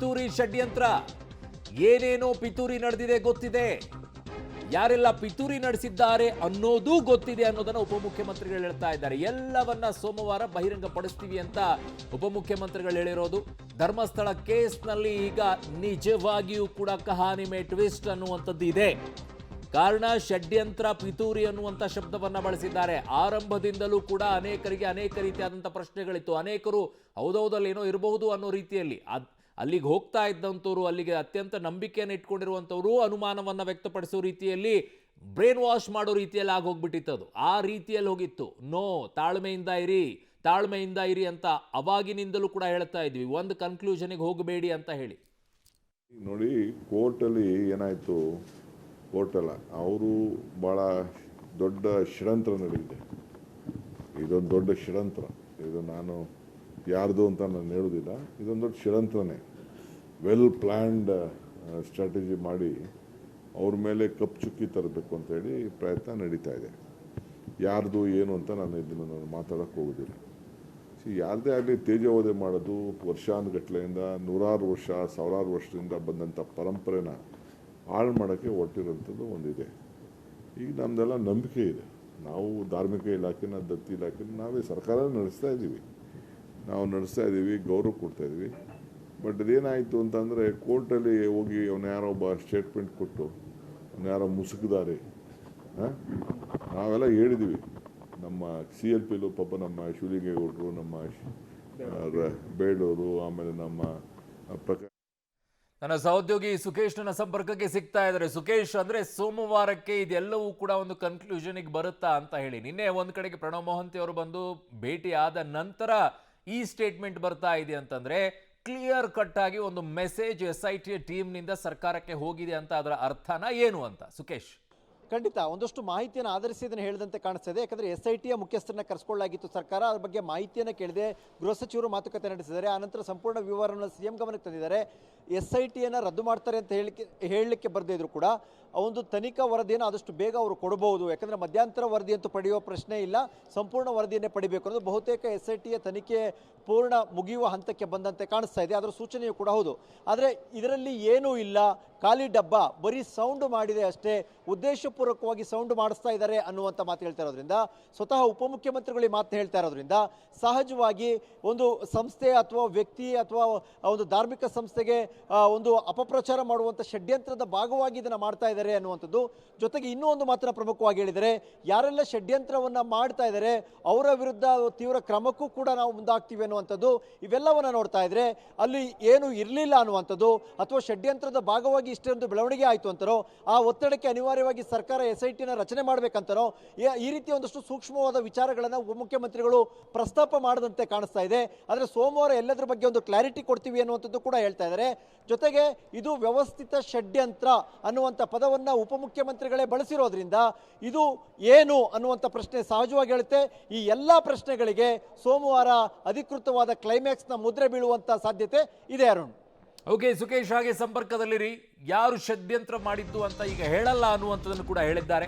ಪಿತೂರಿ ಷಡ್ಯಂತ್ರ. ಏನೇನೋ ಪಿತೂರಿ ನಡೆದಿದೆ ಗೊತ್ತಿದೆ, ಯಾರೆಲ್ಲ ಪಿತೂರಿ ನಡೆಸಿದ್ದಾರೆ ಅನ್ನೋದು ಗೊತ್ತಿದೆ ಅನ್ನೋದನ್ನ ಉಪಮುಖ್ಯಮಂತ್ರಿಗಳು ಹೇಳ್ತಾ ಇದ್ದಾರೆ. ಎಲ್ಲವನ್ನ ಸೋಮವಾರ ಬಹಿರಂಗಪಡಿಸ್ತೀವಿ ಅಂತ ಉಪಮುಖ್ಯಮಂತ್ರಿಗಳು ಹೇಳಿರೋದು. ಧರ್ಮಸ್ಥಳ ಕೇಸ್ನಲ್ಲಿ ಈಗ ನಿಜವಾಗಿಯೂ ಕೂಡ ಕಹಾನಿ ಮೇ ಟ್ವಿಸ್ಟ್ ಅನ್ನುವಂಥದ್ದು ಇದೆ. ಕಾರಣ ಷಡ್ಯಂತ್ರ, ಪಿತೂರಿ ಅನ್ನುವಂಥ ಶಬ್ದವನ್ನ ಬಳಸಿದ್ದಾರೆ. ಆರಂಭದಿಂದಲೂ ಕೂಡ ಅನೇಕರಿಗೆ ಅನೇಕ ರೀತಿಯಾದಂಥ ಪ್ರಶ್ನೆಗಳಿತ್ತು. ಅನೇಕರು ಹೌದೌದಲ್ಲಿ ಏನೋ ಇರಬಹುದು ಅನ್ನೋ ರೀತಿಯಲ್ಲಿ ಅಲ್ಲಿಗೆ ಹೋಗ್ತಾ ಇದ್ದಂಥವ್ರು, ಅಲ್ಲಿಗೆ ಅತ್ಯಂತ ನಂಬಿಕೆಯನ್ನು ಇಟ್ಕೊಂಡಿರುವಂಥವ್ರು ಅನುಮಾನವನ್ನು ವ್ಯಕ್ತಪಡಿಸೋ ರೀತಿಯಲ್ಲಿ ಬ್ರೇನ್ ವಾಶ್ ಮಾಡೋ ರೀತಿಯಲ್ಲಿ ಆಗೋಗ್ಬಿಟ್ಟಿತ್ತದು. ಆ ರೀತಿಯಲ್ಲಿ ಹೋಗಿತ್ತು. ನೋ, ತಾಳ್ಮೆಯಿಂದ ಇರಿ ಅಂತ ಅವಾಗಿನಿಂದಲೂ ಕೂಡ ಹೇಳ್ತಾ ಇದ್ವಿ. ಒಂದು ಕನ್ಕ್ಲೂಷನ್ಗೆ ಹೋಗಬೇಡಿ ಅಂತ ಹೇಳಿ. ನೋಡಿ, ಕೋರ್ಟಲ್ಲಿ ಏನಾಯಿತು, ಕೋರ್ಟಲ್ಲ ಅವರು ಭಾಳ ದೊಡ್ಡ ಷಡ್ಯಂತ್ರ ನಡೆದಿದೆ. ಇದೊಂದು ದೊಡ್ಡ ಷಡ್ಯಂತ್ರ. ಇದು ನಾನು ಯಾರ್ದು ಅಂತ ನಾನು ಹೇಳೋದಿಲ್ಲ. ಇದೊಂದು ದೊಡ್ಡ ಷಡ್ಯಂತ್ರನೇ. ವೆಲ್ ಪ್ಲ್ಯಾನ್ಡ್ ಸ್ಟ್ರಾಟಜಿ ಮಾಡಿ ಅವ್ರ ಮೇಲೆ ಕಪ್ಪು ಚುಕ್ಕಿ ತರಬೇಕು ಅಂತೇಳಿ ಪ್ರಯತ್ನ ನಡೀತಾ ಇದೆ. ಯಾರ್ದು ಏನು ಅಂತ ನಾನು ಇದನ್ನು ಮಾತಾಡೋಕ್ಕೆ ಹೋಗೋದಿಲ್ಲ. ಯಾರದೇ ಆಗಲಿ ತೇಜೋವಧೆ ಮಾಡೋದು ವರ್ಷಾನುಗಟ್ಟಲೆಯಿಂದ, ನೂರಾರು ವರ್ಷ, ಸಾವಿರಾರು ವರ್ಷದಿಂದ ಬಂದಂಥ ಪರಂಪರೆನ ಹಾಳು ಮಾಡೋಕ್ಕೆ ಹೊರಟಿರೋಂಥದ್ದು ಒಂದಿದೆ. ಈಗ ನಮ್ಮದೆಲ್ಲ ನಂಬಿಕೆ ಇದೆ. ನಾವು ಧಾರ್ಮಿಕ ಇಲಾಖೆನ, ದತ್ತಿ ಇಲಾಖೆನ ನಾವೇ ಸರ್ಕಾರ ನಡೆಸ್ತಾ ಇದ್ದೀವಿ, ಗೌರವ ಕೊಡ್ತಾ ಇದ್ದೀವಿ. ಬಟ್ ಇದೇನಾಯಿತು ಅಂತಂದರೆ, ಕೋರ್ಟಲ್ಲಿ ಹೋಗಿ ಅವನು ಯಾರೋ ಒಬ್ಬ ಸ್ಟೇಟ್ಮೆಂಟ್ ಕೊಟ್ಟು ಅವನು ಯಾರೋ ಮುಸುಕಿದ್ದಾರೆ. ನಾವೆಲ್ಲ ಹೇಳಿದ್ದೀವಿ. ನಮ್ಮ CLPಲೂ ಪಾಪ ನಮ್ಮ ಶಿವಲಿಂಗೇಗೌಡರು, ನಮ್ಮ ಬೇಡೂರು, ಆಮೇಲೆ ನಮ್ಮ ನನ್ನ ಸಹೋದ್ಯೋಗಿ ಸುಖೇಶ್ ನನ್ನ ಸಂಪರ್ಕಕ್ಕೆ ಸಿಗ್ತಾ ಇದ್ದಾರೆ. ಸುಖೇಶ್, ಅಂದ್ರೆ ಸೋಮವಾರಕ್ಕೆ ಇದೆಲ್ಲವೂ ಕೂಡ ಒಂದು ಕನ್ಕ್ಲೂಷನ್ಗೆ ಬರುತ್ತಾ ಅಂತ ಹೇಳಿ, ನಿನ್ನೆ ಒಂದ್ ಕಡೆಗೆ ಪ್ರಣವ್ ಮೊಹಂತಿ ಅವರು ಬಂದು ಭೇಟಿ ಆದ ನಂತರ ಈ ಸ್ಟೇಟ್ಮೆಂಟ್ ಬರ್ತಾ ಇದೆ ಅಂತಂದ್ರೆ ಕ್ಲಿಯರ್ ಕಟ್ ಆಗಿ ಒಂದು ಮೆಸೇಜ್ SIT ಟೀಮ್ನಿಂದ ಸರ್ಕಾರಕ್ಕೆ ಹೋಗಿದೆ ಅಂತ. ಅದರ ಅರ್ಥನ ಏನು ಅಂತ ಸುಖೇಶ್? ಖಂಡಿತ ಒಂದಷ್ಟು ಮಾಹಿತಿಯನ್ನು ಆಧರಿಸಿ ಇದನ್ನು ಹೇಳಿದಂತೆ ಕಾಣಿಸ್ತಿದೆ. ಯಾಕಂದರೆ SITಯ ಮುಖ್ಯಸ್ಥರನ್ನ ಕರೆಸ್ಕೊಳ್ಳಾಗಿತ್ತು ಸರ್ಕಾರ. ಅದ್ರ ಬಗ್ಗೆ ಮಾಹಿತಿಯನ್ನು ಕೇಳಿದೆ, ಗೃಹ ಸಚಿವರು ಮಾತುಕತೆ ನಡೆಸಿದ್ದಾರೆ. ಆನಂತರ ಸಂಪೂರ್ಣ ವಿವರವನ್ನು CM ಗಮನಕ್ಕೆ ತಂದಿದ್ದಾರೆ. SITಯನ್ನು ರದ್ದು ಮಾಡ್ತಾರೆ ಅಂತ ಹೇಳಲಿಕ್ಕೆ ಬರದೇ ಇದ್ರು ಕೂಡ ಒಂದು ತನಿಖಾ ವರದಿಯನ್ನು ಆದಷ್ಟು ಬೇಗ ಅವರು ಕೊಡಬಹುದು. ಯಾಕಂದರೆ ಮಧ್ಯಂತರ ವರದಿ ಅಂತೂ ಪಡೆಯುವ ಪ್ರಶ್ನೆ ಇಲ್ಲ, ಸಂಪೂರ್ಣ ವರದಿಯನ್ನೇ ಪಡಿಬೇಕು ಅನ್ನೋದು ಬಹುತೇಕ SITಯ ತನಿಖೆ ಪೂರ್ಣ ಮುಗಿಯುವ ಹಂತಕ್ಕೆ ಬಂದಂತೆ ಕಾಣಿಸ್ತಾ ಇದೆ. ಅದರ ಸೂಚನೆಯೂ ಕೂಡ ಹೌದು. ಆದರೆ ಇದರಲ್ಲಿ ಏನೂ ಇಲ್ಲ, ಖಾಲಿ ಡಬ್ಬ, ಬರೀ ಸೌಂಡ್ ಮಾಡಿದೆ ಅಷ್ಟೇ, ಉದ್ದೇಶಪೂರ್ವಕವಾಗಿ ಸೌಂಡ್ ಮಾಡಿಸ್ತಾ ಇದ್ದಾರೆ ಅನ್ನುವಂಥ ಮಾತು ಹೇಳ್ತಾ ಇರೋದ್ರಿಂದ, ಸ್ವತಃ ಉಪಮುಖ್ಯಮಂತ್ರಿಗಳು ಈ ಮಾತು ಹೇಳ್ತಾ ಇರೋದ್ರಿಂದ ಸಹಜವಾಗಿ ಒಂದು ಸಂಸ್ಥೆ ಅಥವಾ ವ್ಯಕ್ತಿ ಅಥವಾ ಒಂದು ಧಾರ್ಮಿಕ ಸಂಸ್ಥೆಗೆ ಒಂದು ಅಪಪ್ರಚಾರ ಮಾಡುವಂಥ ಷಡ್ಯಂತ್ರದ ಭಾಗವಾಗಿ ಇದನ್ನು ಮಾಡ್ತಾ ಇದ್ದಾರೆ ಅನ್ನುವಂಥದ್ದು. ಜೊತೆಗೆ ಇನ್ನೂ ಒಂದು ಮಾತನ್ನು ಪ್ರಮುಖವಾಗಿ ಹೇಳಿದರೆ, ಯಾರೆಲ್ಲ ಷಡ್ಯಂತ್ರವನ್ನು ಮಾಡ್ತಾ ಇದ್ದಾರೆ ಅವರ ವಿರುದ್ಧ ತೀವ್ರ ಕ್ರಮಕ್ಕೂ ಕೂಡ ನಾವು ಮುಂದಾಗ್ತೀವಿ ಅನ್ನುವಂಥದ್ದು. ಇವೆಲ್ಲವನ್ನು ನೋಡ್ತಾ ಇದ್ರೆ ಅಲ್ಲಿ ಏನು ಇರಲಿಲ್ಲ ಅನ್ನುವಂಥದ್ದು, ಅಥವಾ ಷಡ್ಯಂತ್ರದ ಭಾಗವಾಗಿ ಇಷ್ಟೊಂದು ಬೆಳವಣಿಗೆ ಆಯಿತು ಅಂತಾರೋ, ಆ ಒತ್ತಡಕ್ಕೆ ಅನಿವಾರ್ಯವಾಗಿ ಸರ್ಕಾರ SITನ ರಚನೆ ಮಾಡಬೇಕಂತಾರೋ, ಈ ರೀತಿ ಒಂದಷ್ಟು ಸೂಕ್ಷ್ಮವಾದ ವಿಚಾರಗಳನ್ನು ಉಪಮುಖ್ಯಮಂತ್ರಿಗಳು ಪ್ರಸ್ತಾಪ ಮಾಡದಂತೆ ಕಾಣಿಸ್ತಾ ಇದೆ. ಆದರೆ ಸೋಮವಾರ ಎಲ್ಲದರ ಬಗ್ಗೆ ಒಂದು ಕ್ಲಾರಿಟಿ ಕೊಡ್ತೀವಿ ಅನ್ನುವಂಥದ್ದು ಕೂಡ ಹೇಳ್ತಾ ಇದ್ದಾರೆ. ಜೊತೆಗೆ ಇದು ವ್ಯವಸ್ಥಿತ ಷಡ್ಯಂತ್ರ ಅನ್ನುವಂಥ ಪದವನ್ನು ಉಪಮುಖ್ಯಮಂತ್ರಿಗಳೇ ಬಳಸಿರೋದ್ರಿಂದ ಇದು ಏನು ಅನ್ನುವಂಥ ಪ್ರಶ್ನೆ ಸಹಜವಾಗಿ ಹೇಳುತ್ತೆ. ಈ ಎಲ್ಲ ಪ್ರಶ್ನೆಗಳಿಗೆ ಸೋಮವಾರ ಅಧಿಕೃತವಾದ ಕ್ಲೈಮ್ಯಾಕ್ಸ್ನ ಮುದ್ರೆ ಬೀಳುವಂಥ ಸಾಧ್ಯತೆ ಇದೆ. ಅರುಣ್, ಓಕೆ ಸುಖೇಶ್, ಹಾಗೆ ಸಂಪರ್ಕದಲ್ಲಿರಿ. ಯಾರು ಷಡ್ಯಂತ್ರ ಮಾಡಿದ್ದು ಅಂತ ಈಗ ಹೇಳಲ್ಲ ಅನ್ನುವಂಥದ್ದನ್ನು ಕೂಡ ಹೇಳಿದ್ದಾರೆ.